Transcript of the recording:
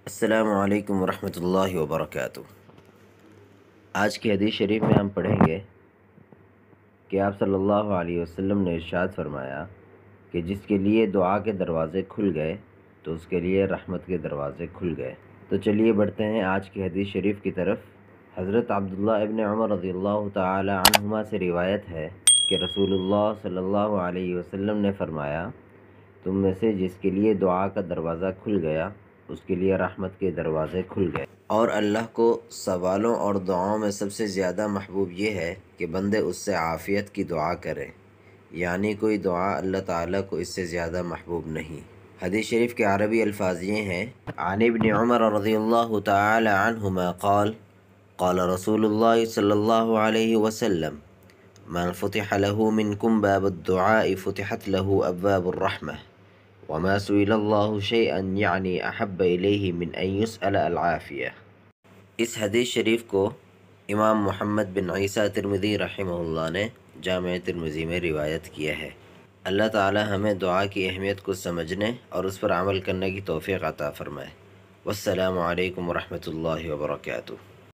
السلام علیکم ورحمۃ اللہ وبرکاتہ۔ آج کی حدیث شریف میں ہم پڑھیں گے کہ آپ صلی اللہ علیہ وسلم نے ارشاد فرمایا کہ جس کے لیے دعا کے دروازے کھل گئے تو اس کے لیے رحمت کے دروازے کھل گئے۔ تو چلیے بڑھتے ہیں آج کی حدیث شریف کی طرف۔ حضرت عبداللہ ابن عمر رضی اللہ تعالی عنہما سے روایت ہے کہ رسول اللہ صلی اللہ علیہ وسلم نے فرمایا، تم میں سے جس کے لیے دعا کا دروازہ کھل گیا اس کے لیے رحمت کے دروازے کھل گئے۔ اور اللہ کو سوالوں اور دعاؤں میں سب سے زیادہ محبوب یہ ہے کہ بندے اس سے عافیت کی دعا کریں، یعنی کوئی دعا اللہ تعالیٰ کو اس سے زیادہ محبوب نہیں۔ حدیث شریف کے عربی الفاظ یہ ہیں: عن ابن عمر رضی اللہ تعالی عنہما قال قال رسول اللہ صلی اللہ علیہ وسلم من فتح له منکم باب الدعاء فتحت له ابواب الرحمة وما سئل الله شيئا يعني احب الیہ من ان يسأل العافیہ۔ اس حدیث شریف کو امام محمد بن عیسیٰ ترمذی رحمہ اللہ نے جامع ترمذی میں روایت کیا ہے۔ اللہ تعالی ہمیں دعا کی اہمیت کو سمجھنے اور اس پر عمل کرنے کی توفیق عطا فرمائے۔ والسلام علیکم ورحمۃ اللہ وبرکاتہ۔